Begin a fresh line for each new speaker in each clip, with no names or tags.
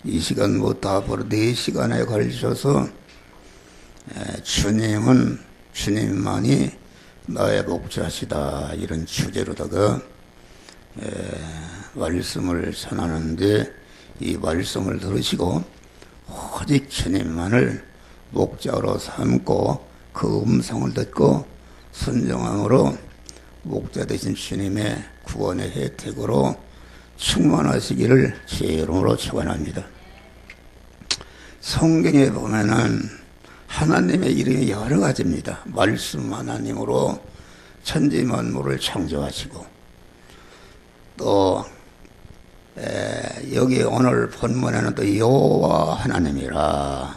이 시간 다 벌어 4시간에 걸쳐서 주님은 주님만이 나의 목자시다 이런 주제로다가 말씀을 전하는데, 이 말씀을 들으시고 오직 주님만을 목자로 삼고 그 음성을 듣고 순종함으로 목자 되신 주님의 구원의 혜택으로 충만하시기를 주의 이름으로 축원합니다. 성경에 보면은 하나님의 이름이 여러 가지입니다. 말씀 하나님으로 천지 만물을 창조하시고, 또 여기 오늘 본문에는 또 여호와 하나님이라,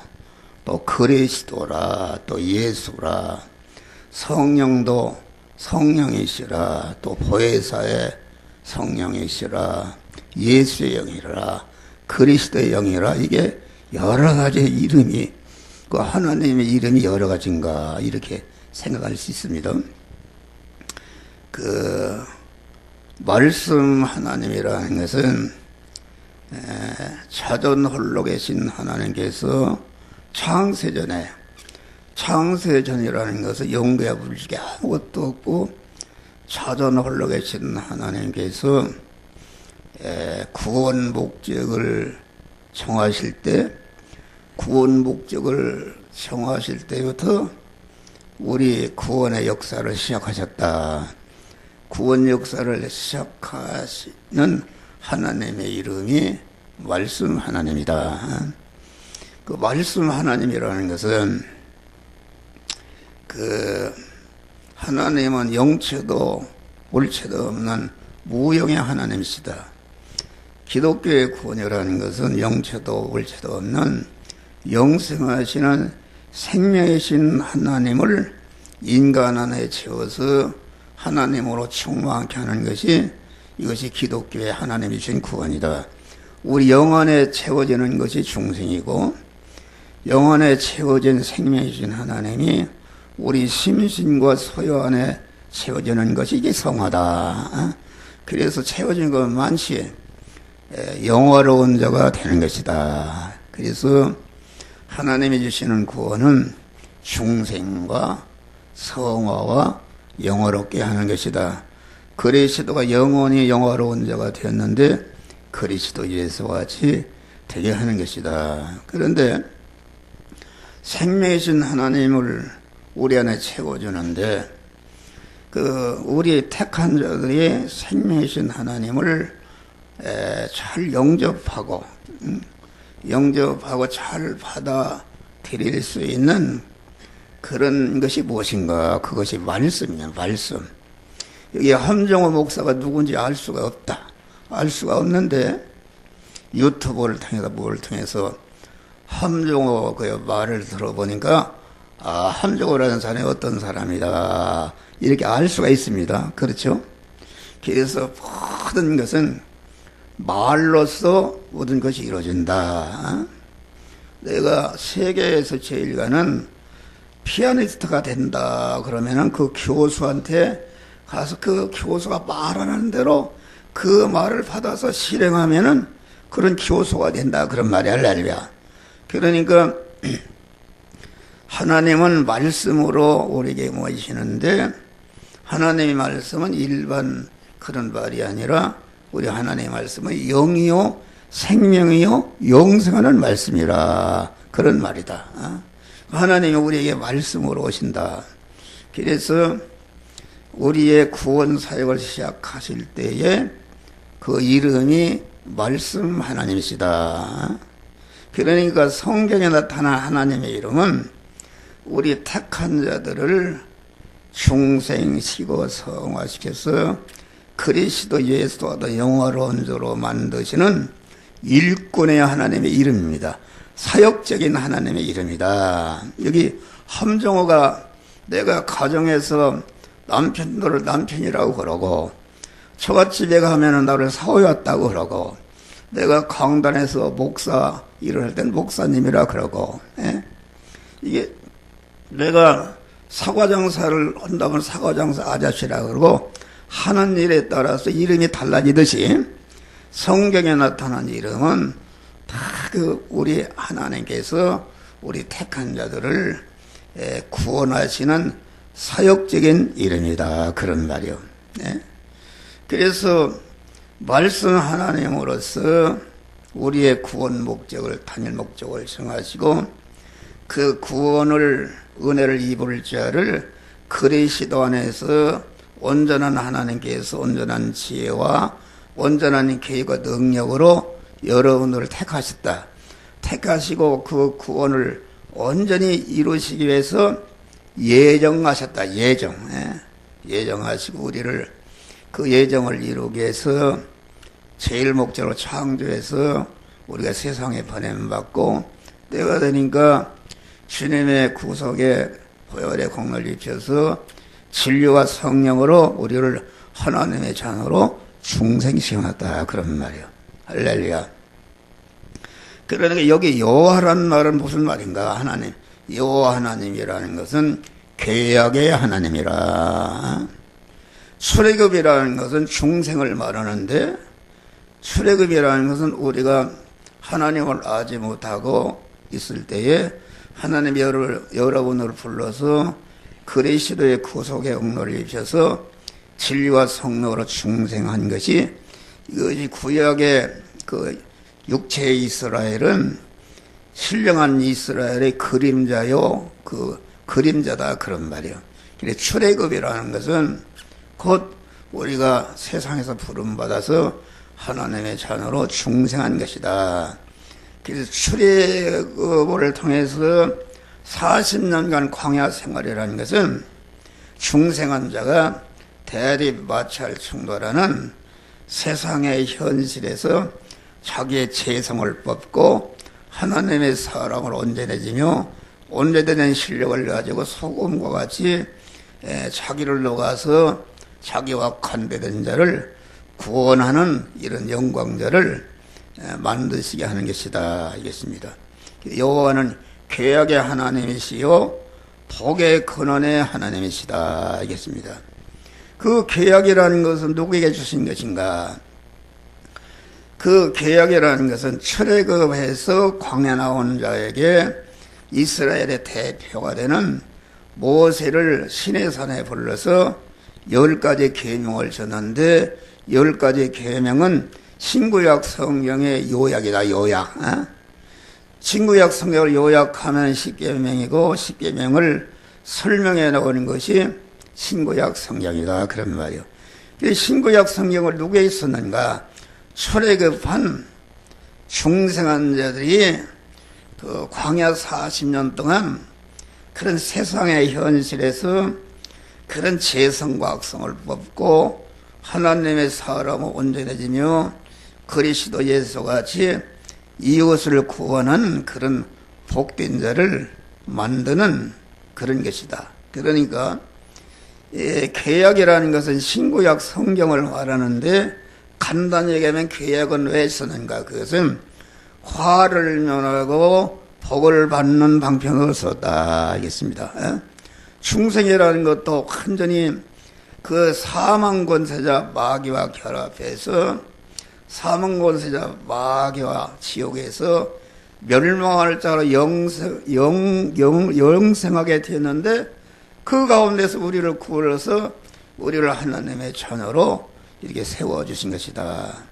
또 그리스도라, 또 예수라, 성령도 성령이시라, 또 보혜사의 성령이시라, 예수의 영이라, 그리스도의 영이라, 이게 여러 가지의 이름이, 그 하나님의 이름이 여러 가지인가 이렇게 생각할 수 있습니다. 그 말씀 하나님이라는 것은 자전 홀로 계신 하나님께서 창세전이라는 것은 영구야 불식이 아무것도 없고 자전 홀로 계신 하나님께서 구원 목적을 정하실 때부터 우리 구원의 역사를 시작하셨다. 구원 역사를 시작하시는 하나님의 이름이 말씀 하나님이다. 그 말씀 하나님이라는 것은, 그 하나님은 영체도 물체도 없는 무영의 하나님이시다. 기독교의 구원이라는 것은 영체도 물체도 없는 영생하시는 생명이신 하나님을 인간 안에 채워서 하나님으로 충만케 하는 것이, 이것이 기독교의 하나님이 주신 구원이다. 우리 영안에 채워지는 것이 중생이고, 영안에 채워진 생명이신 하나님이 우리 심신과 소유 안에 채워지는 것이 이게 성화다. 그래서 채워진 것만치 영화로운 자가 되는 것이다. 그래서 하나님이 주시는 구원은 중생과 성화와 영화롭게 하는 것이다. 그리스도가 영원히 영화로운 자가 되었는데 그리스도 예수와 같이 되게 하는 것이다. 그런데 생명이신 하나님을 우리 안에 채워주는데, 우리 택한 자들이 생명이신 하나님을 잘 영접하고 잘 받아들일 수 있는 그런 것이 무엇인가? 그것이 말씀이냐, 말씀. 여기 함정호 목사가 누군지 알 수가 없다. 알 수가 없는데 유튜브를 통해서 함정호 그 말을 들어보니까, 함정호라는 사람이 어떤 사람이다 이렇게 알 수가 있습니다. 그렇죠? 그래서 모든 것은 말로써 모든 것이 이루어진다. 내가 세계에서 제일 가는 피아니스트가 된다 그러면은 그 교수한테 가서 그 교수가 말하는 대로 그 말을 받아서 실행하면은 그런 교수가 된다, 그런 말이 할렐루야. 그러니까 하나님은 말씀으로 우리에게 모이시는데, 하나님의 말씀은 일반 그런 말이 아니라 우리 하나님의 말씀은 영이요 생명이요 영생하는 말씀이라, 그런 말이다. 하나님이 우리에게 말씀으로 오신다. 그래서 우리의 구원 사역을 시작하실 때에 그 이름이 말씀 하나님이시다. 그러니까 성경에 나타난 하나님의 이름은 우리 택한 자들을 중생시고 성화시켜서 그리스도 예수와 더 영화로운 자로 만드시는 일꾼의 하나님의 이름입니다. 사역적인 하나님의 이름이다. 여기 함정호가 내가 가정에서 남편들을 남편이라고 그러고, 처갓집에 가면은 나를 사오였다고 그러고, 내가 강단에서 목사 일을 할 땐 목사님이라 그러고, 이게 내가 사과장사를 한다면 사과장사 아저씨라 그러고, 하는 일에 따라서 이름이 달라지듯이 성경에 나타난 이름은 다 우리 하나님께서 우리 택한 자들을 구원하시는 사역적인 이름이다. 그런 말이요. 네? 그래서 말씀 하나님으로서 우리의 구원 목적을, 단일 목적을 정하시고 그 구원을, 은혜를 입을 자를 그리스도 안에서 온전한 하나님께서 온전한 지혜와 온전한 계획과 능력으로 여러분들을 택하셨다. 택하시고 그 구원을 온전히 이루시기 위해서 예정하셨다. 예정하시고 우리를 그 예정을 이루기 위해서 제일 목적으로 창조해서 우리가 세상에 보냄받고 때가 되니까 주님의 구속에 보혈의 공로를 입혀서 진리와 성령으로 우리를 하나님의 자녀로 중생시켰다. 그런 말이에요. 할렐루야. 그러니까 여기 여호와라는 말은 무슨 말인가? 하나님. 여호와 하나님이라는 것은 계약의 하나님이라. 출애굽이라는 것은 중생을 말하는데 출애굽이라는 것은 우리가 하나님을 알지 못하고 있을 때에 하나님이 여러분을 불러서 그리스도의 구속의 응로를 입혀서 진리와 성령으로 중생한 것이, 이것이 구약의 그 육체의 이스라엘은 신령한 이스라엘의 그림자요, 그 그림자다. 그런 말이에요. 그래서 출애굽이라는 것은 곧 우리가 세상에서 부름받아서 하나님의 자녀로 중생한 것이다. 그래서 출애굽을 통해서 40년간 광야 생활이라는 것은 중생한 자가 대립 마찰 충돌하는 세상의 현실에서 자기의 재성을 뽑고 하나님의 사랑을 온전해지며 온전된 실력을 가지고 소금과 같이 자기를 녹아서 자기와 관계된 자를 구원하는 이런 영광자를 만드시게 하는 것이다. 이겠습니다. 여호와는 계약의 하나님이시요 복의 근원의 하나님이시다. 이겠습니다. 그 계약이라는 것은 누구에게 주신 것인가? 그 계약이라는 것은 출애굽해서 광야 나온 자에게 이스라엘의 대표가 되는 모세를 시내산에 불러서 10가지 계명을 전하는데 10가지 계명은 신구약 성경의 요약이다. 요약. 신구약 성경을 요약하면 10계명이고 10계명을 설명해 나오는 것이 신구약 성경이다. 그런 말이요. 신구약 성경을 누구에 썼는가? 출애굽한 중생한 자들이 그 광야 40년 동안 그런 세상의 현실에서 그런 재성과 악성을 뽑고 하나님의 사람을 온전해지며 그리스도 예수같이 이웃을 구원하는 그런 복된 자를 만드는 그런 것이다. 그러니까 계약이라는 것은 신구약 성경을 말하는데 간단히 얘기하면 계약은 왜 쓰는가? 그것은 화를 면하고 복을 받는 방편으로 썼다. 알겠습니다. 중생이라는 것도 완전히 그 사망권세자 마귀와 결합해서 사망권세자 마귀와 지옥에서 멸망할 자로 영생하게 되었는데 그 가운데서 우리를 구원해서 우리를 하나님의 자녀로 이렇게 세워주신 것이다.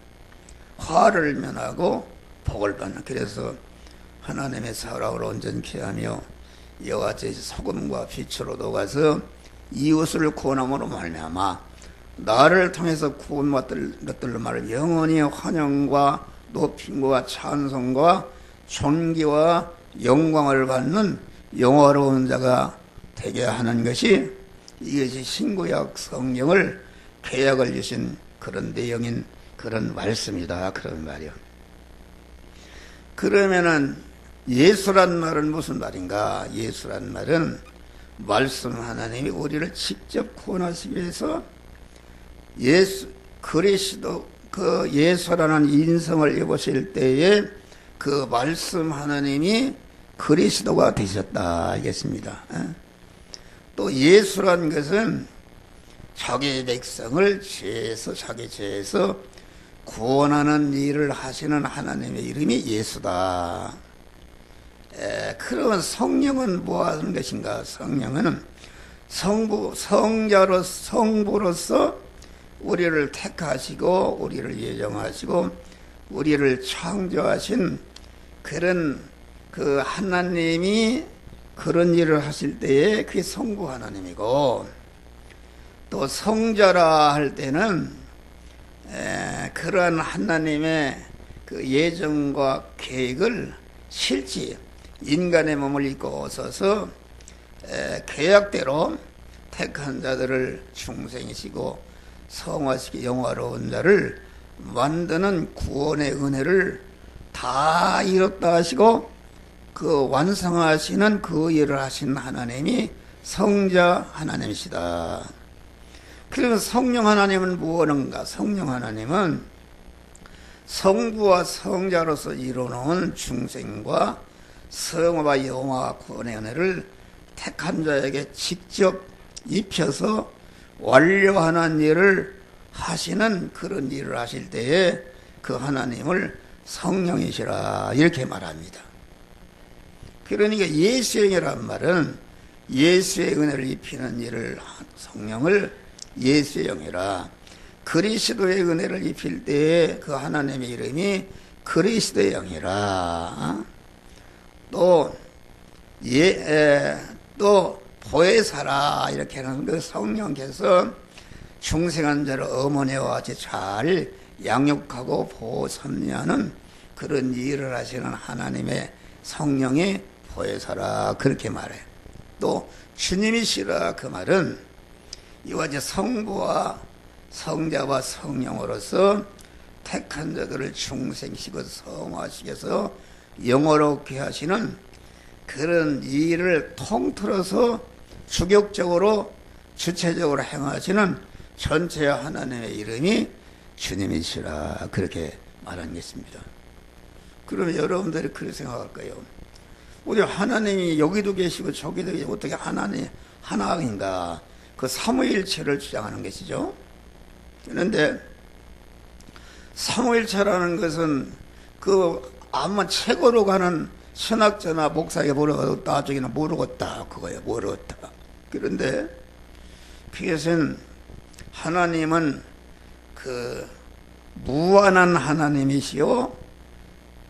화를 면하고 복을 받는. 그래서 하나님의 사랑을 온전케 하며 이와같이 소금과 빛으로 녹아서 이웃을 구원함으로 말미암아 나를 통해서 구원받을 것들로 말을 영원히 환영과 높임과 찬송과 존귀와 영광을 받는 영화로운 자가 되게 하는 것이, 이것이 신구약 성경을 계약을 주신 그런 내용인 그런 말씀이다. 그런 말이요. 그러면은 예수란 말은 무슨 말인가? 예수란 말은 말씀 하나님이 우리를 직접 구원하시기 위해서 그리스도 그 예수라는 인성을 입으실 때에 그 말씀 하나님이 그리스도가 되셨다. 알겠습니다. 또 예수란 것은 자기 백성을 자기 죄에서 구원하는 일을 하시는 하나님의 이름이 예수다. 그러면 성령은 뭐 하는 것인가? 성령은 성부로서 우리를 택하시고 우리를 예정하시고 우리를 창조하신 그런 그 하나님이 그런 일을 하실 때에 그게 성부 하나님이고, 또 성자라 할 때는 그러한 하나님의 그 예정과 계획을 실지 인간의 몸을 입고 오셔서 계약대로 택한 자들을 중생이시고 성화시키 영화로운 자를 만드는 구원의 은혜를 다 이뤘다 하시고 그 완성하시는 그 일을 하신 하나님이 성자 하나님이시다. 그러면 성령 하나님은 무엇인가? 성령 하나님은 성부와 성자로서 이루어놓은 중생과 성화와 영화 구원의 은혜를 택한 자에게 직접 입혀서 완료하는 일을 하시는 그런 일을 하실 때에 그 하나님을 성령이시라 이렇게 말합니다. 그러니까 예수형이란 말은 예수의 은혜를 입히는 일을 성령을 예수의 영이라, 그리스도의 은혜를 입힐 때에 그 하나님의 이름이 그리스도의 영이라. 또 보혜사라 이렇게 하는 그 성령께서 중생한 자를 어머니와 같이 잘 양육하고 보호 섭리하는 그런 일을 하시는 하나님의 성령이 보혜사라 그렇게 말해요. 또 주님이시라 그 말은 이와 같이 성부와 성자와 성령으로서 택한 자들을 중생시키고 성화시켜서 영어롭게 하시는 그런 일을 통틀어서 주격적으로 주체적으로 행하시는 전체 하나님의 이름이 주님이시라 그렇게 말한 것입니다. 그러면 여러분들이 그렇게 생각할 거예요. 우리 하나님이 여기도 계시고 저기도 계시고 어떻게 하나님 하나인가? 그 삼위일체를 주장하는 것이죠. 그런데 삼위일체라는 것은 그 아마 최고로 가는 신학자나 목사에게 물어봐도 나중에는 모르겠다 그거예요. 모르겠다. 그런데 그것은 하나님은 그 무한한 하나님이시요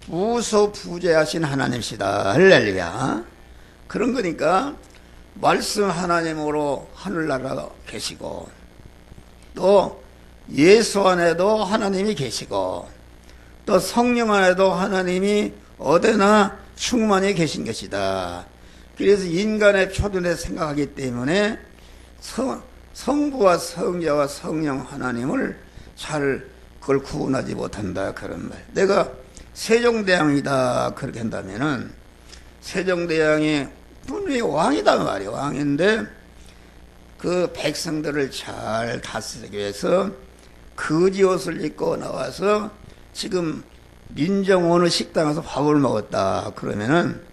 무소부재하신 하나님이시다. 할렐루야. 그런 거니까 말씀 하나님으로 하늘나라 계시고 또 예수 안에도 하나님이 계시고 또 성령 안에도 하나님이 어디나 충만히 계신 것이다. 그래서 인간의 표준에 생각하기 때문에 성부와 성자와 성령 하나님을 잘 그걸 구분하지 못한다 그런 말. 내가 세종대왕이다 그렇게 한다면은 세종대왕이 분명히 왕이다 말이에요. 왕인데 그 백성들을 잘 다스리기 위해서 거지 옷을 입고 나와서 지금 민정 어느 식당에서 밥을 먹었다 그러면은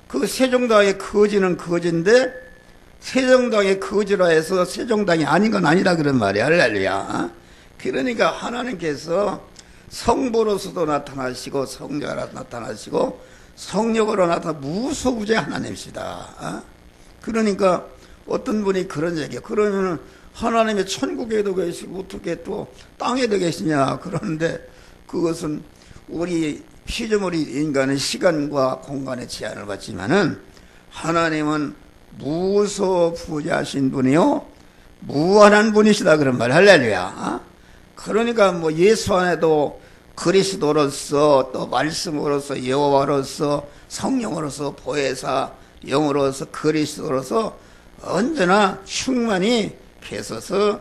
그 세종당의 거지는 거지인데 세종당의 거지라 해서 세종당이 아닌 건 아니다 그런 말이야. 할렐루야. 그러니까 하나님께서 성부로서도 나타나시고 성자로 나타나시고 성령으로 나타나 무소부재 하나님이시다. 그러니까 어떤 분이 그런 얘기예요. 그러면은 하나님의 천국에도 계시고 어떻게 또 땅에도 계시냐 그러는데 그것은 우리 피조물이 인간의 시간과 공간의 제한을 받지만은 하나님은 무소부재하신 분이요 무한한 분이시다 그런 말. 할렐루야. 그러니까 뭐 예수 안에도 그리스도로서 또 말씀으로서 여호와로서 성령으로서 보혜사 영으로서 그리스도로서 언제나 충만히 계셔서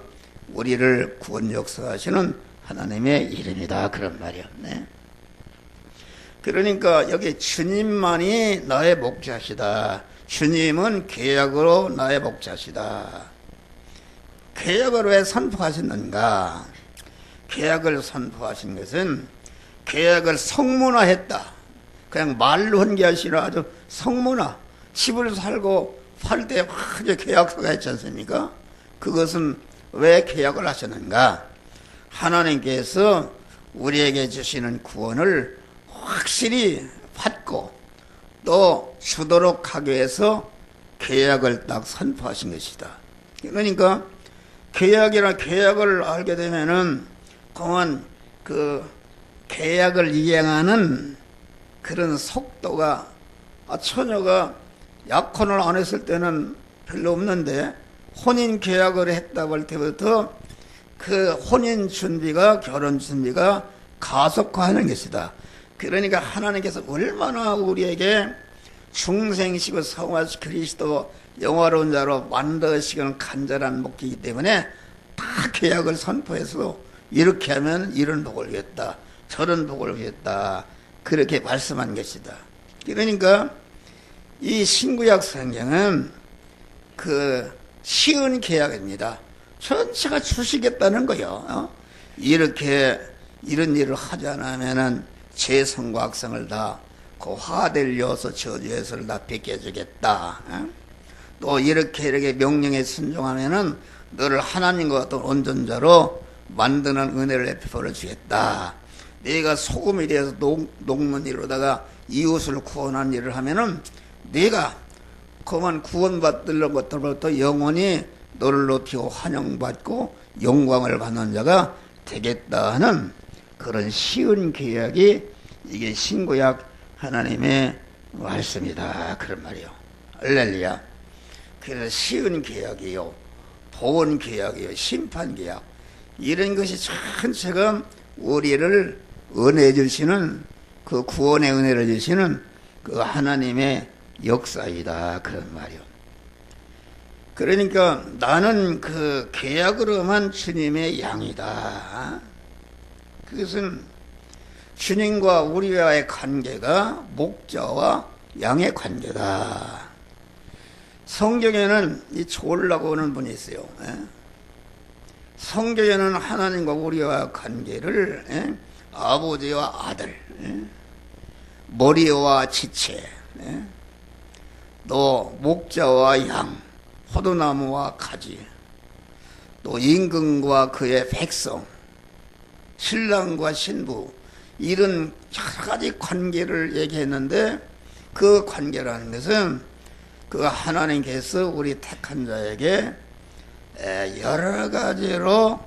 우리를 구원 역사하시는 하나님의 이름이다 그런 말이야. 네. 그러니까 여기 주님만이 나의 목자시다. 주님은 계약으로 나의 목자시다. 계약을 왜 선포하셨는가? 계약을 선포하신 것은 계약을 성문화했다. 그냥 말로 한 게 아니라 아주 성문화. 집을 살고 팔 때 아주 계약서가 있지 않습니까? 그것은 왜 계약을 하셨는가? 하나님께서 우리에게 주시는 구원을 확실히 받고 또 주도록 하기 위해서 계약을 딱 선포하신 것이다. 그러니까 계약을 알게 되면은 그만 그 계약을 이행하는 그런 속도가 처녀가 약혼을 안 했을 때는 별로 없는데 혼인 계약을 했다고 할 때부터 그 혼인 준비가 결혼 준비가 가속화하는 것이다. 그러니까 하나님께서 얼마나 우리에게 중생시고 성화시 그리스도 영화로운 자로 만드시기는 간절한 목적이기 때문에 다 계약을 선포해서 이렇게 하면 이런 복을 주겠다, 저런 복을 주겠다, 그렇게 말씀한 것이다. 그러니까 이 신구약 성경은 그 쉬운 계약입니다. 전체가 주시겠다는 거요. 이렇게 이런 일을 하지 않으면은 죄성과 악성을 다 그 화를 이어서 저주해서를 다 뺏겨주겠다. 또 이렇게 명령에 순종하면은 너를 하나님과 같은 온전자로 만드는 은혜를 베풀어 주겠다. 내가 소금이 되어서 녹는 일로다가 이웃을 구원한 일을 하면은 내가 그만 구원받는 것들로부터 영원히 너를 높이고 환영받고 영광을 받는 자가 되겠다 하는 그런 쉬운 계약이 이게 신구약 하나님의 말씀이다. 그런 말이요. 할렐루야. 그래서 쉬운 계약이요, 보온 계약이요, 심판 계약, 이런 것이 전체가 우리를 은혜 주시는 그 구원의 은혜를 주시는 그 하나님의 역사이다. 그런 말이요. 그러니까 나는 그 계약으로만 주님의 양이다. 그것은 주님과 우리와의 관계가 목자와 양의 관계다. 성경에는 이 졸라고 하는 분이 있어요. 성경에는 하나님과 우리와 관계를 아버지와 아들, 머리와 지체, 또 목자와 양, 포도나무와 가지, 또 임금과 그의 백성, 신랑과 신부, 이런 여러 가지 관계를 얘기했는데 그 관계라는 것은 그 하나님께서 우리 택한 자에게 여러 가지로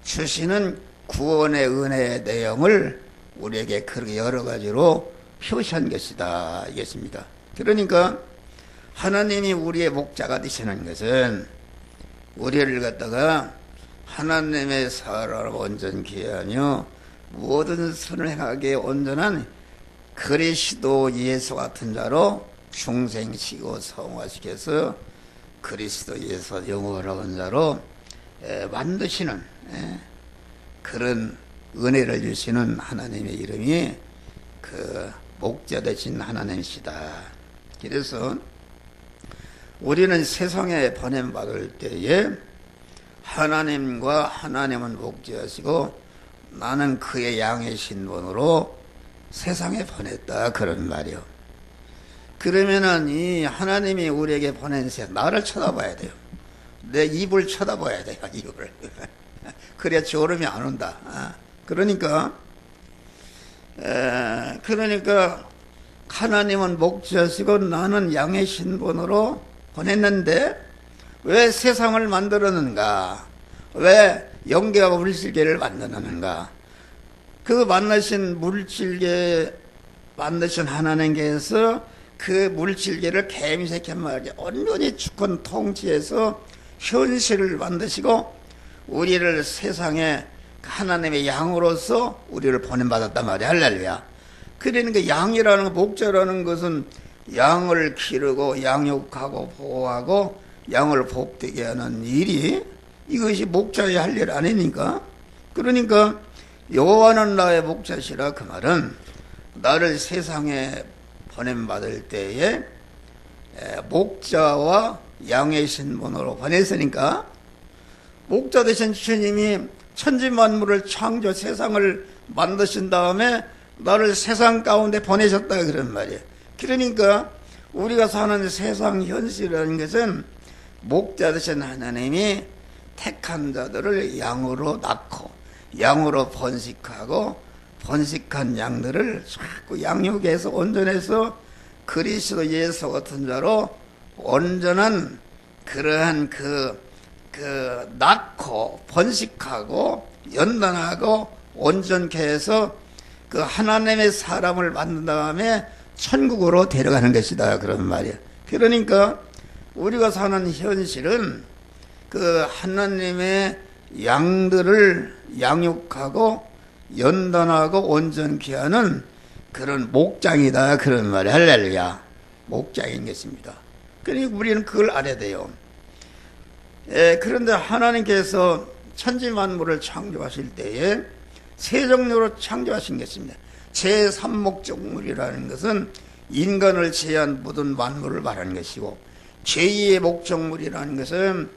주시는 구원의 은혜의 내용을 우리에게 그렇게 여러 가지로 표시한 것이다. 이것입니다. 그러니까 하나님이 우리의 목자가 되시는 것은 우리를 갖다가 하나님의 사랑을 온전케 하며 모든 선을 행하기에 온전한 그리스도 예수 같은 자로 중생시키고 성화시켜서 그리스도 예수 영원한 자로 만드시는 그런 은혜를 주시는 하나님의 이름이 그 목자 되신 하나님이시다. 그래서 우리는 세상에 보냄받을 때에 하나님과 하나님은 목자시고 나는 그의 양의 신분으로 세상에 보냈다. 그런 말이요. 그러면은 이 하나님이 우리에게 보낸 나를 쳐다봐야 돼요. 내 입을 쳐다봐야 돼요. 입을. 그래야 졸음이 안 온다. 그러니까 하나님은 목자시고 나는 양의 신분으로 보냈는데 왜 세상을 만들었는가? 왜 영계와 물질계를 만드는가? 그 만드신 물질계 만드신 하나님께서 그 물질계를 개미새끼 말이야 온전히 주권 통치해서 현실을 만드시고 우리를 세상에 하나님의 양으로서 우리를 보냄받았단 말이야. 할렐루야. 그러니까 양이라는 목자라는 것은 양을 기르고 양육하고 보호하고 양을 복되게 하는 일이 이것이 목자의 할 일 아니니까. 그러니까 여호와는 나의 목자시라. 그 말은 나를 세상에 보냄받을 때에 목자와 양의 신분으로 보냈으니까 목자 되신 주님이 천지만물을 창조 세상을 만드신 다음에 나를 세상 가운데 보내셨다 그런 말이에요. 그러니까 우리가 사는 세상 현실이라는 것은 목자 되신 하나님이 택한 자들을 양으로 낳고 양으로 번식하고 번식한 양들을 자꾸 양육해서 온전해서 그리스도 예수 같은 자로 온전한 그러한 낳고 번식하고 연단하고 온전케 해서 그 하나님의 사람을 만든 다음에 천국으로 데려가는 것이다. 그런 말이야. 그러니까 우리가 사는 현실은 그 하나님의 양들을 양육하고 연단하고 온전케 하는 그런 목장이다. 그런 말이야. 할렐루야. 목장인 것입니다. 그러니까 우리는 그걸 알아야 돼요. 그런데 하나님께서 천지만물을 창조하실 때에 세 종류로 창조하신 것입니다. 제3목적물이라는 것은 인간을 제한 모든 만물을 말하는 것이고, 제2의 목적물이라는 것은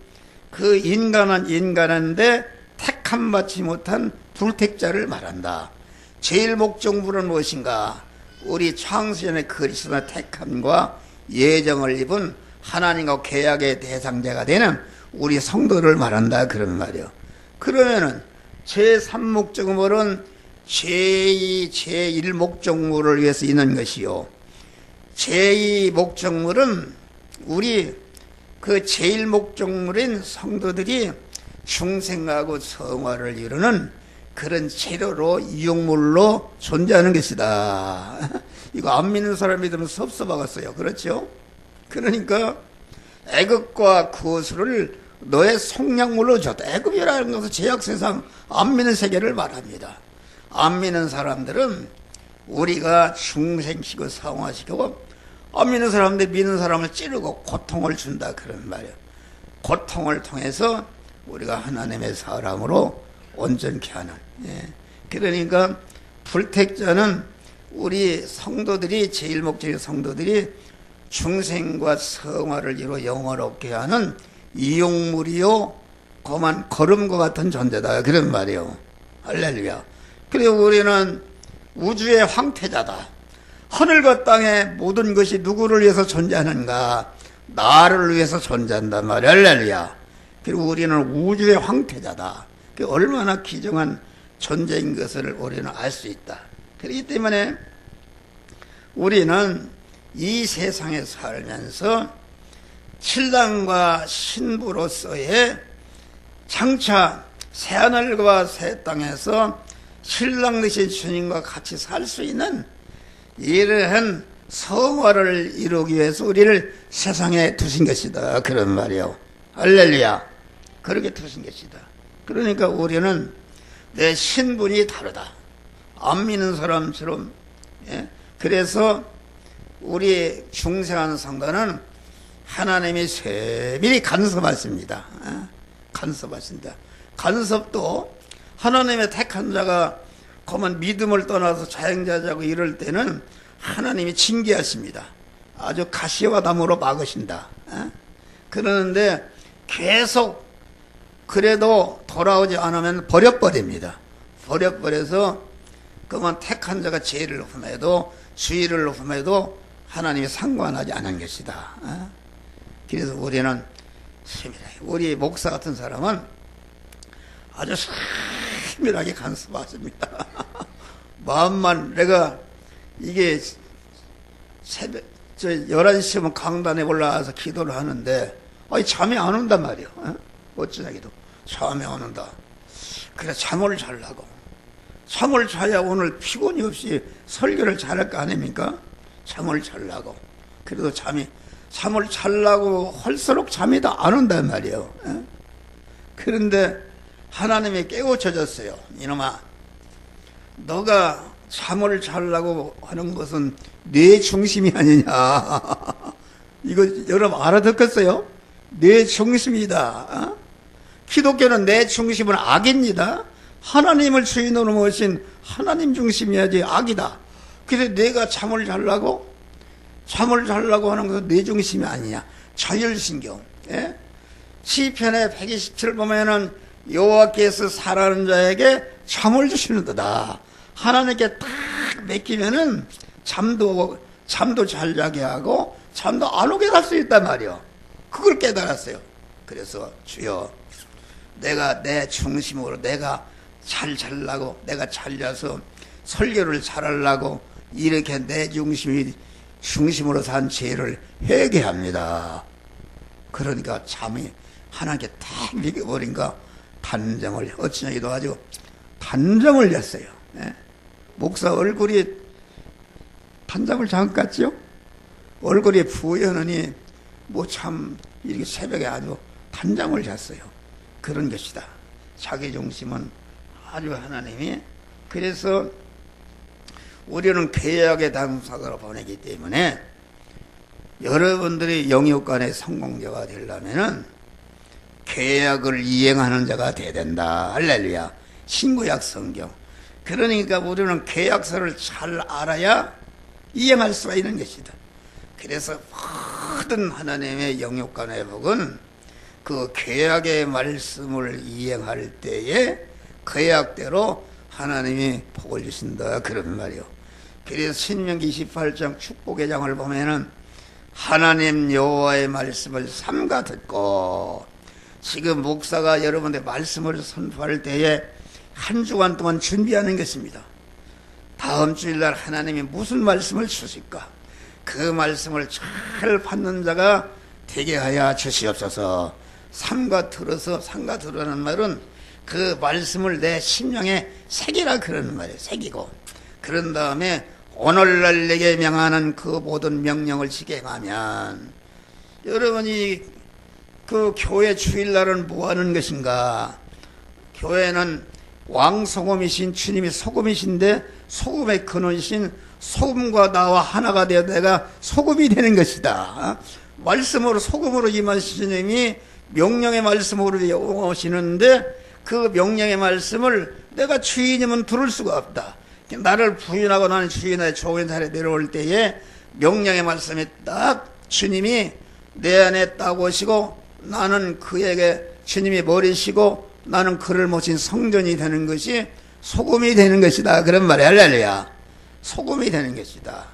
그 인간한데 택함 받지 못한 불택자를 말한다. 제일 목적물은 무엇인가? 우리 창세전에 그리스도의 택함과 예정을 입은 하나님과 계약의 대상자가 되는 우리 성도를 말한다. 그런 말이요. 그러면은 제3목적물은 제2, 제1목적물을 위해서 있는 것이요. 제2목적물은 우리 그 제1목적물인 성도들이 중생하고 성화를 이루는 그런 재료로 이용물로 존재하는 것이다. 이거 안 믿는 사람이 들으면 섭섭하겠어요. 그렇죠? 그러니까 애굽과 구스를 너의 속량물로 줬다. 애굽이라는 것은 제약세상 안 믿는 세계를 말합니다. 안 믿는 사람들은 우리가 중생시키고 성화시키고, 안 믿는 사람들 믿는 사람을 찌르고 고통을 준다. 그런 말이에요. 고통을 통해서 우리가 하나님의 사람으로 온전케 하는. 그러니까 불택자는 우리 성도들이, 제일 목적인 성도들이 중생과 성화를 이루어 영원롭게 하는 이용물이요, 거만 걸음과 같은 존재다. 그런 말이에요. 할렐루야. 그리고 우리는 우주의 황태자다. 하늘과 땅의 모든 것이 누구를 위해서 존재하는가? 나를 위해서 존재한단 말이야. 할렐루야. 그리고 우리는 우주의 황태자다. 그 얼마나 귀중한 존재인 것을 우리는 알 수 있다. 그렇기 때문에 우리는 이 세상에 살면서 신랑과 신부로서의 장차 새하늘과 새 땅에서 신랑 되신 주님과 같이 살 수 있는 이러한 성화를 이루기 위해서 우리를 세상에 두신 것이다. 그런 말이요. 할렐루야. 그렇게 두신 것이다. 그러니까 우리는 내 신분이 다르다. 안 믿는 사람처럼. 그래서 우리 중생한 성도는 하나님이 세밀히 간섭하십니다. 간섭하신다. 간섭도 하나님의 택한 자가 그만 믿음을 떠나서 자행자자고 이럴 때는 하나님이 징계하십니다. 아주 가시와 나무로 막으신다. 그러는데 계속 그래도 돌아오지 않으면 버려버립니다. 버려버려서 그만 택한 자가 죄를 흠해도 주의를 흠해도 하나님이 상관하지 않은 것이다. 그래서 우리는 우리 목사 같은 사람은 아주 세밀하게 간섭하십니다. 마음만 내가 이게 새벽 11시면 강단에 올라와서 기도를 하는데 잠이 안 온단 말이에요. 어쩌자기도 잠이 안 온다. 그래 잠을 자려고. 잠을 자야 오늘 피곤이 없이 설교를 잘할 거 아닙니까? 잠을 자려고. 그래도 잠을 자려고 할수록 잠이 다 안 온단 말이에요. 그런데 하나님이 깨우쳐졌어요. 이놈아, 너가 잠을 자려고 하는 것은 뇌 중심이 아니냐. 이거 여러분 알아듣겠어요? 뇌 중심이다. 기독교는 뇌 중심은 악입니다. 하나님을 주인으로 모신 하나님 중심이야지 악이다. 그래서 내가 잠을 자려고 하는 것은 뇌 중심이 아니냐. 자율신경. 시편의 127 보면은 여호와께서 사랑하는 자에게 잠을 주시는도다. 하나님께 딱 맡기면은 잠도 잘 자게 하고 잠도 안 오게 할 수 있단 말이요. 그걸 깨달았어요. 그래서 주여, 내가 내 중심으로 내가 잘 자려고, 내가 잘 자서 설교를 잘하려고 이렇게 내 중심으로 산 죄를 회개합니다. 그러니까 참이 하나님께 딱 믿어버린가 단정을 어찌냐기도 아주 단정을 냈어요. 예? 목사 얼굴이 단장을 잠갔죠? 얼굴이 부여하니 뭐 참 이렇게 새벽에 아주 단장을 잤어요. 그런 것이다. 자기 중심은 아주 하나님이. 그래서 우리는 계약의 당사자로 보내기 때문에 여러분들이 영육간의 성공자가 되려면은 계약을 이행하는 자가 돼야 된다. 할렐루야. 신구약 성경. 그러니까 우리는 계약서를 잘 알아야 이행할 수가 있는 것이다. 그래서 모든 하나님의 영육간의 복은 그 계약의 말씀을 이행할 때에 계약대로 하나님이 복을 주신다. 그런 말이요. 그래서 신명기 28장 축복의 장을 보면은 하나님 여호와의 말씀을 삼가 듣고, 지금 목사가 여러분의 말씀을 선포할 때에 한 주간 동안 준비하는 것입니다. 다음 주일날 하나님이 무슨 말씀을 주실까? 그 말씀을 잘 받는 자가 되게 하여 주시옵소서. 삼가 들으라는 말은 그 말씀을 내 심령에 새기라 그러는 말이에요. 새기고, 그런 다음에 오늘날 내게 명하는 그 모든 명령을 지행하면, 여러분이 그 교회 주일날은 뭐 하는 것인가? 교회는 왕소금이신 주님이 소금이신데, 소금의 근원이신 소금과 나와 하나가 되어 내가 소금이 되는 것이다. 말씀으로 소금으로 임하신 주님이 명령의 말씀으로 오시는데, 그 명령의 말씀을 내가 주인이면 들을 수가 없다. 나를 부인하고 나는 주인의 종의 자리에 내려올 때에 명령의 말씀이 딱 주님이 내 안에 딱 오시고, 나는 그에게 주님이 머리시고 나는 그를 모신 성전이 되는 것이 소금이 되는 것이다. 그런 말이야. 할렐루야. 소금이 되는 것이다.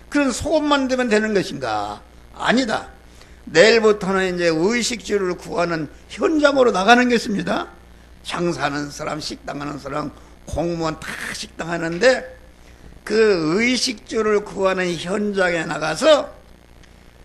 그런 소금만 되면 되는 것인가? 아니다. 내일부터는 이제 의식주를 구하는 현장으로 나가는 것입니다. 장사하는 사람, 식당하는 사람, 공무원 다 식당 하는데, 그 의식주를 구하는 현장에 나가서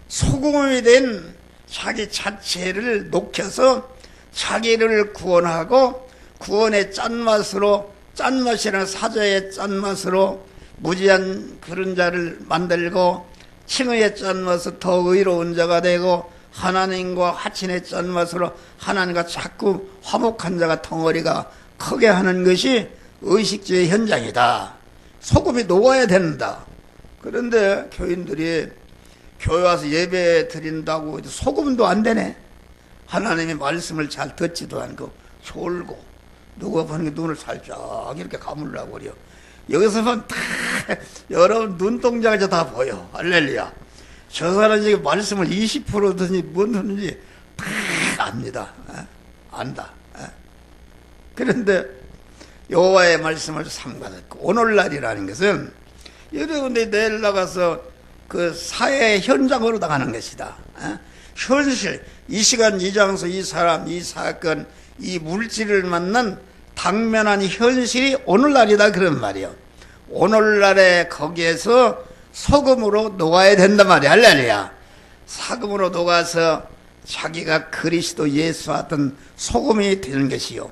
소금이 된 자기 자체를 녹여서 자기를 구원하고, 구원의 짠맛으로, 짠맛이라는 사자의 짠맛으로 무지한 그런 자를 만들고, 칭의의 짠맛으로 더 의로운 자가 되고, 하나님과 하친의 짠맛으로 하나님과 자꾸 화목한 자가 덩어리가 크게 하는 것이 의식주의 현장이다. 소금이 녹아야 된다. 그런데 교인들이 교회 와서 예배 드린다고 소금도 안 되네. 하나님의 말씀을 잘 듣지도 않고 졸고, 누가 보는 게 눈을 살짝 이렇게 감으려고 그래요. 여기서 보면 다 여러분 눈동자가 다 보여. 할렐루야. 저 사람이 지금 말씀을 20% 듣는지 뭔 듣는지 다 압니다. 안다. 그런데 여호와의 말씀을 삼가 듣고, 오늘날이라는 것은 여러분들이 내일 나가서 그 사회 현장으로 나가는 것이다. 현실, 이 시간, 이 장소, 이 사람, 이 사건, 이 물질을 만난 당면한 현실이 오늘날이다. 그런 말이요. 오늘날에 거기에서 소금으로 녹아야 된단 말이야. 할렐루야. 소금으로 녹아서 자기가 그리스도 예수 하던 소금이 되는 것이요.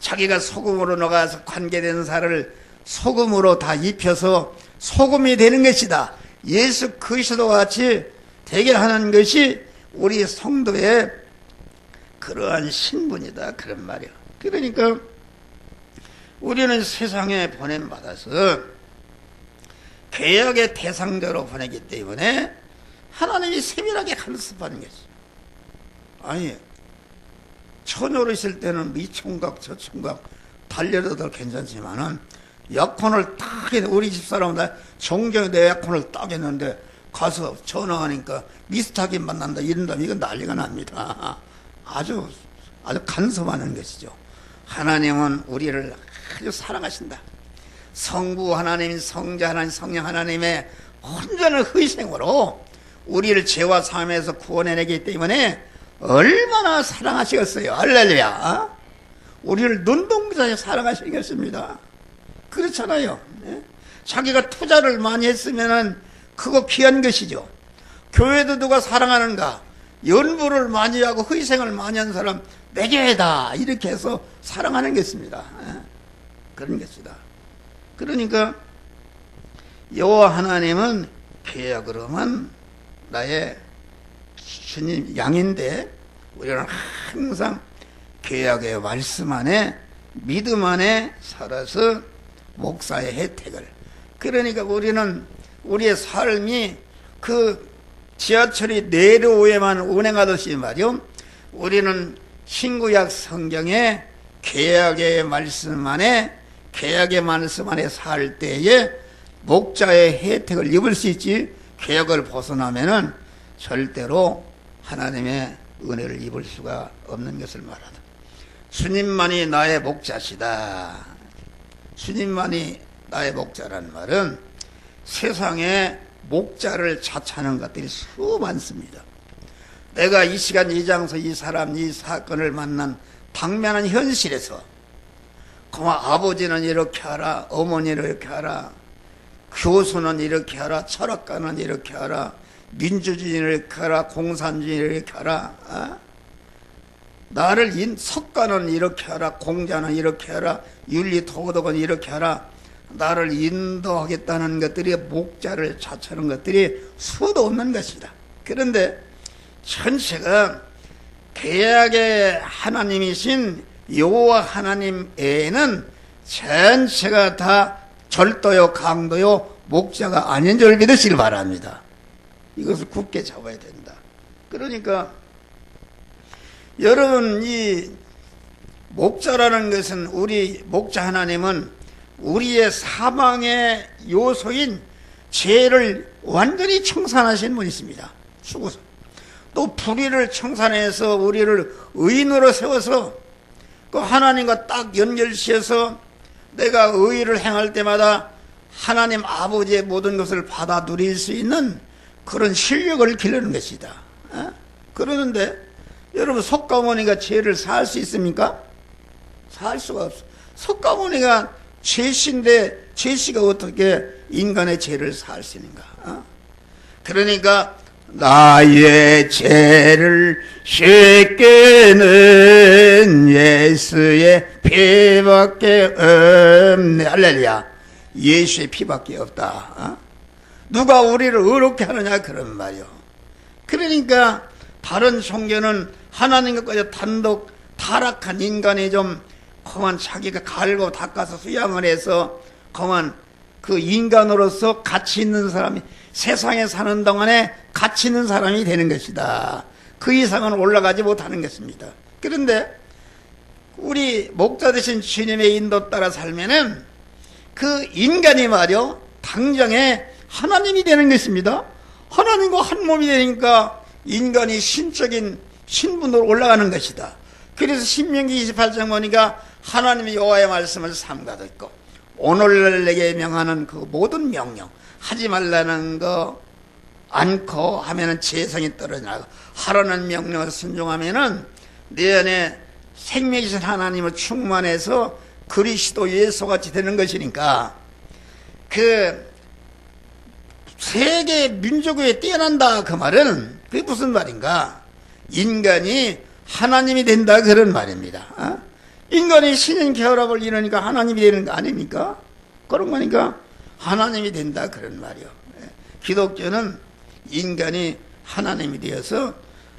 자기가 소금으로 녹아서 관계된 살을 소금으로 다 입혀서 소금이 되는 것이다. 예수 그리스도 같이 되게 하는 것이 우리 성도의 그러한 신분이다. 그런 말이야. 그러니까 우리는 세상에 보냄받아서 개혁의 대상자로 보내기 때문에 하나님이 세밀하게 간섭하는 것이. 아니, 처녀로 있을 때는 이 총각 저 총각 달려도 괜찮지만은 에어컨을 딱 했는데, 우리 집사람은 다 정경에 내 에어컨을 딱 했는데 가서 전화하니까 미스터하게 만난다 이런다면 이건 난리가 납니다. 아주 간섭하는 것이죠. 하나님은 우리를 아주 사랑하신다. 성부 하나님, 성자 하나님, 성령 하나님의 온전한 희생으로 우리를 죄와 삶에서 구원해내기 때문에 얼마나 사랑하시겠어요. 할렐루야. 우리를 눈동자에 사랑하시겠습니다. 그렇잖아요. 자기가 투자를 많이 했으면은 그거 귀한 것이죠. 교회도 누가 사랑하는가? 연부를 많이 하고 희생을 많이 한 사람 내 교회다 이렇게 해서 사랑하는 것입니다. 그런 것이다. 그러니까 여호와 하나님은 개혁으로만 나의 주님 양인데 우리는 항상 개혁의 말씀 안에 믿음 안에 살아서 목사의 혜택을, 그러니까 우리는 우리의 삶이 그 지하철이 내려오에만 운행하듯이 말이요, 우리는 신구약 성경의 개혁의 말씀 안에 살 때에 목자의 혜택을 입을 수 있지, 개혁을 벗어나면은 절대로 하나님의 은혜를 입을 수가 없는 것을 말하다. 주님만이 나의 목자시다. 주님만이 나의 목자란 말은 세상에 목자를 자처하는 것들이 수많습니다. 내가 이 시간 이 장소 이 사람 이 사건을 만난 당면한 현실에서 그만 아버지는 이렇게 하라, 어머니는 이렇게 하라, 교수는 이렇게 하라, 철학가는 이렇게 하라, 민주주의는 이렇게 하라, 공산주의는 이렇게 하라, 나를 석가는 이렇게 하라, 공자는 이렇게 하라, 윤리도덕은 이렇게 하라, 나를 인도하겠다는 것들이 목자를 자처하는 것들이 수도 없는 것이다. 그런데 전체가 계약의 하나님이신 여호와 하나님 외에는 전체가 다 절도요 강도요 목자가 아닌 줄 믿으시길 바랍니다. 이것을 굳게 잡아야 된다. 그러니까 여러분, 이 목자라는 것은, 우리 목자 하나님은 우리의 사망의 요소인 죄를 완전히 청산하신 분이십니다. 죽어서. 또 불의를 청산해서 우리를 의인으로 세워서 그 하나님과 딱 연결시켜서 내가 의의를 행할 때마다 하나님 아버지의 모든 것을 받아 누릴 수 있는 그런 실력을 기르는 것이다. 그러는데 여러분, 석가모니가 죄를 사할 수 있습니까? 사할 수가 없어. 석가모니가 죄신데 죄시가 어떻게 인간의 죄를 사할 수 있는가? 그러니까 나의 죄를 씻기는 예수의 피밖에 없네. 할렐루야. 예수의 피밖에 없다. 누가 우리를 의롭게 하느냐 그런 말이요. 그러니까 다른 종교는 하나님과까지 단독 타락한 인간이 좀 그만 자기가 갈고 닦아서 수양을 해서 그만 그 인간으로서 가치 있는 사람이, 세상에 사는 동안에 가치 있는 사람이 되는 것이다. 그 이상은 올라가지 못하는 것입니다. 그런데 우리 목자 되신 주님의 인도 따라 살면은 그 인간이 말이요, 당장에 하나님이 되는 것입니다. 하나님과 한 몸이 되니까 인간이 신적인 신분으로 올라가는 것이다. 그래서 신명기 28장 보니까 하나님의 여호와의 말씀을 삼가 듣고 오늘날 내게 명하는 그 모든 명령, 하지 말라는 거 않고 하면은 재성이 떨어지고, 하라는 명령을 순종하면은 내 안에 생명이신 하나님을 충만해서 그리스도 예수같이 되는 것이니까, 그 세계 민족에 뛰어난다 그 말은 그게 무슨 말인가? 인간이 하나님이 된다 그런 말입니다. 인간이 신인 결합을 이루니까 하나님이 되는 거 아닙니까? 그런 거니까 하나님이 된다 그런 말이요. 기독교는 인간이 하나님이 되어서,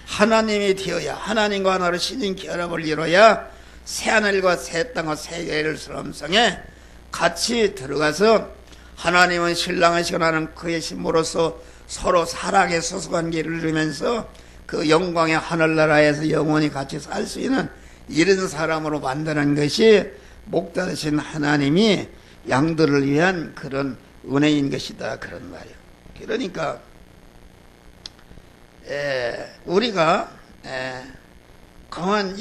하나님이 되어야, 하나님과 하나로 신인 결합을 이뤄야 새하늘과 새 땅과 새 예루살렘성에 같이 들어가서 하나님은 신랑을 시원하는 그의 신부로서 서로 사랑의 소속관계를 이루면서 그 영광의 하늘나라에서 영원히 같이 살 수 있는 이런 사람으로 만드는 것이 목자 되신 하나님이 양들을 위한 그런 은혜인 것이다 그런 말이에요. 그러니까 우리가 그만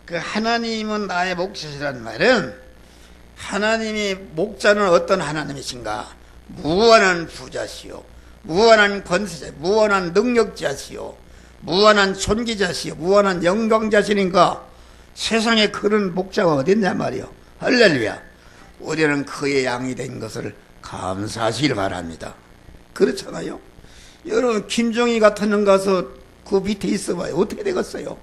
그 하나님은 나의 목자시라는 말은, 하나님이 목자는 어떤 하나님이신가? 무한한 부자시요, 무한한 권세자, 무한한 능력자시요, 무한한 존귀자시요, 무한한 영광자시니까 세상에 그런 목자가 어딨냐 말이요. 할렐루야. 우리는 그의 양이 된 것을 감사하시길 바랍니다. 그렇잖아요. 여러분 김정희 같은 놈 가서 그 밑에 있어봐요. 어떻게 되겠어요?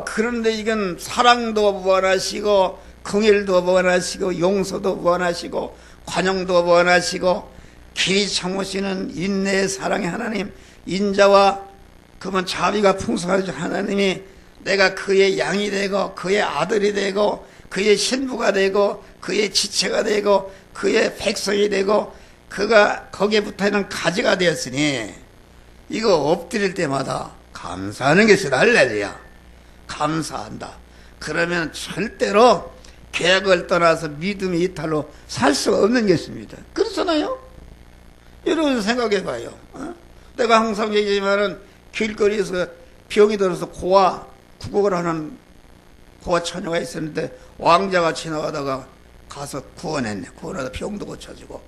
그런데 이건 사랑도 무한하시고 긍휼도 무한하시고 용서도 무한하시고 관용도 무한하시고 길이 참으시는 인내의 사랑의 하나님, 인자와 그만 자비가 풍성하신 하나님이 내가 그의 양이 되고 그의 아들이 되고 그의 신부가 되고 그의 지체가 되고 그의 백성이 되고 그가 거기에 붙어있는 가지가 되었으니 이거 엎드릴 때마다 감사하는 것이다. 할렐루야. 감사한다. 그러면 절대로 계획을 떠나서 믿음의 이탈로 살 수가 없는 것입니다. 그렇잖아요. 여러분 생각해봐요. 내가 항상 얘기하지만은 길거리에서 병이 들어서 구곡을 하는 고아 처녀가 있었는데 왕자가 지나가다가 가서 구원했네. 구원하다 병도 고쳐지고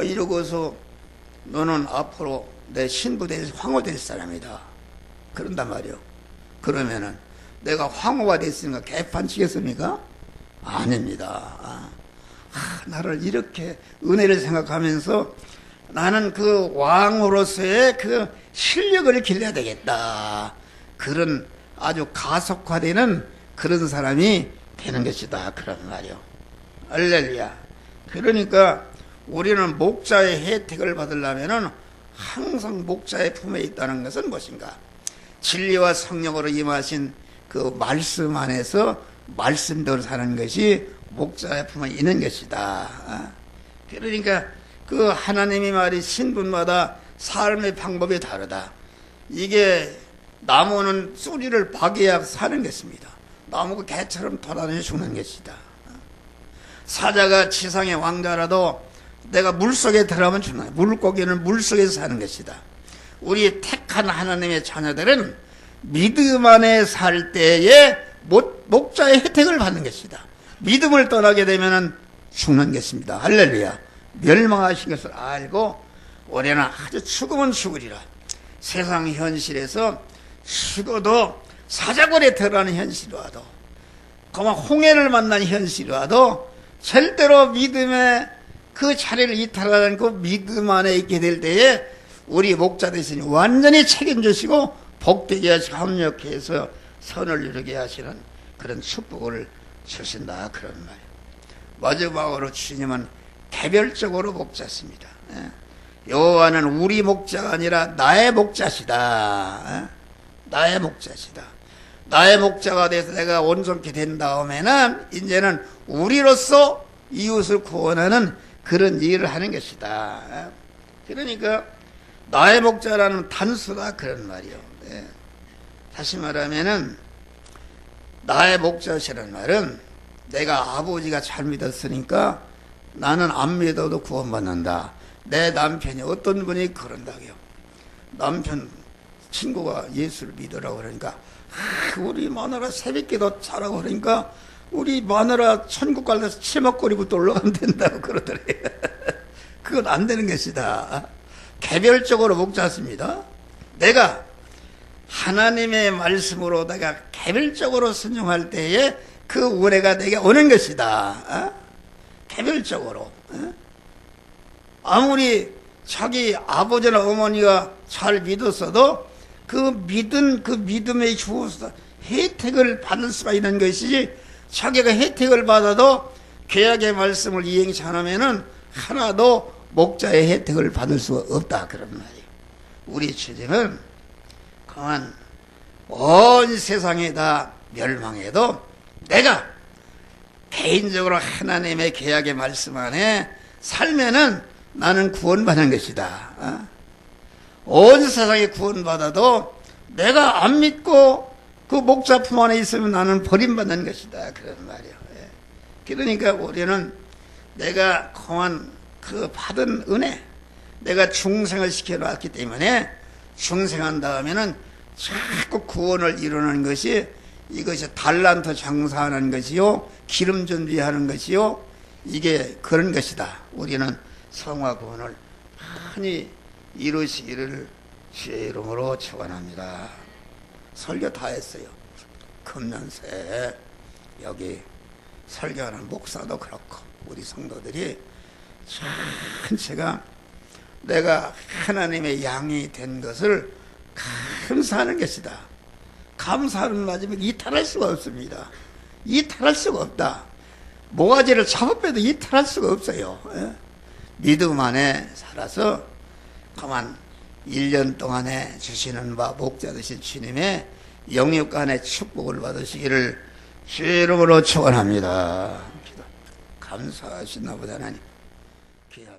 이러고서 너는 앞으로 내 신부 될 황후 될 사람이다. 그런단 말이요. 그러면은 내가 황후가 됐으니까 개판치겠습니까? 아닙니다. 나를 이렇게 은혜를 생각하면서 나는 그 왕으로서의 그 실력을 길러야 되겠다. 그런 아주 가속화되는 그런 사람이 되는 것이다. 그런 말이요. 할렐루야. 그러니까 우리는 목자의 혜택을 받으려면은 항상 목자의 품에 있다는 것은 무엇인가? 진리와 성령으로 임하신 그 말씀 안에서 말씀대로 사는 것이 목자의 품에 있는 것이다. 그러니까 그 하나님이 말이 신분마다 삶의 방법이 다르다. 이게 나무는 뿌리를 박여야 사는 것입니다. 나무가 개처럼 돌아다녀 죽는 것이다. 사자가 지상의 왕자라도 내가 물속에 들어가면 죽는 거야. 물고기는 물속에서 사는 것이다. 우리 택한 하나님의 자녀들은 믿음 안에 살 때에 목자의 혜택을 받는 것이다. 믿음을 떠나게 되면 죽는 것입니다. 할렐루야. 멸망하신 것을 알고 우리는 아주 죽으면 죽으리라. 세상 현실에서 죽어도 사자굴에 들어가는 현실이 와도 그만 홍해를 만난 현실이 와도 절대로 믿음의 그 자리를 이탈하는 그 믿음 안에 있게 될 때에 우리 목자 되시니 완전히 책임지시고 복되게 하시고 합력해서 선을 이루게 하시는 그런 축복을 주신다. 그런 말이에요. 마지막으로 주님은 개별적으로 목자십니다. 여호와는 우리 목자가 아니라 나의 목자시다. 나의 목자시다. 나의 목자가 돼서 내가 온전케 된 다음에는 이제는 우리로서 이웃을 구원하는 그런 일을 하는 것이다. 그러니까 나의 목자라는 단수다. 그런 말이요. 다시 말하면은 나의 목자시라는 말은 내가 아버지가 잘 믿었으니까 나는 안 믿어도 구원받는다. 내 남편이 어떤 분이 그런다고요. 남편 친구가 예수를 믿으라고 그러니까 우리 마누라 새벽기도 잘하고 그러니까 우리 마누라 천국 갈래서 치맛거리부터 올라가면 된다고 그러더래요. 그건 안 되는 것이다. 개별적으로 목자습니다. 내가 하나님의 말씀으로 내가 개별적으로 순종할 때에 그 은혜가 내게 오는 것이다. 개별적으로. 아무리 자기 아버지나 어머니가 잘 믿었어도 그 믿음의 주어서 혜택을 받을 수가 있는 것이지 자기가 혜택을 받아도 계약의 말씀을 이행치 않으면은 하나도 목자의 혜택을 받을 수가 없다. 그런 말이에요. 우리 주님은 그만 온 세상에 다 멸망해도 내가 개인적으로 하나님의 계약의 말씀 안에 살면은 나는 구원받는 것이다. 온 세상에 구원받아도 내가 안 믿고 그 목자 품 안에 있으면 나는 버림받는 것이다. 그런 말이에요. 그러니까 우리는 내가 그만 그 받은 은혜, 내가 중생을 시켜놨기 때문에 중생한 다음에는 자꾸 구원을 이루는 것이 이것이 달란트 장사하는 것이요, 기름 준비하는 것이요, 이게 그런 것이다. 우리는 성화 구원을 많이 이루시기를 주의 이름으로 축원합니다. 설교 다 했어요. 금년새 여기 설교하는 목사도 그렇고 우리 성도들이 전체가 내가 하나님의 양이 된 것을 감사하는 것이다. 감사를 맞으면 이탈할 수가 없습니다. 이탈할 수가 없다. 모가지를 잡아빼도 이탈할 수가 없어요. 믿음 안에 살아서 그만 1년 동안에 주시는 바 목자 되신 주님의 영육간의 축복을 받으시기를 주 이름으로 축원합니다. 감사하시나 보다 하나님. 귀한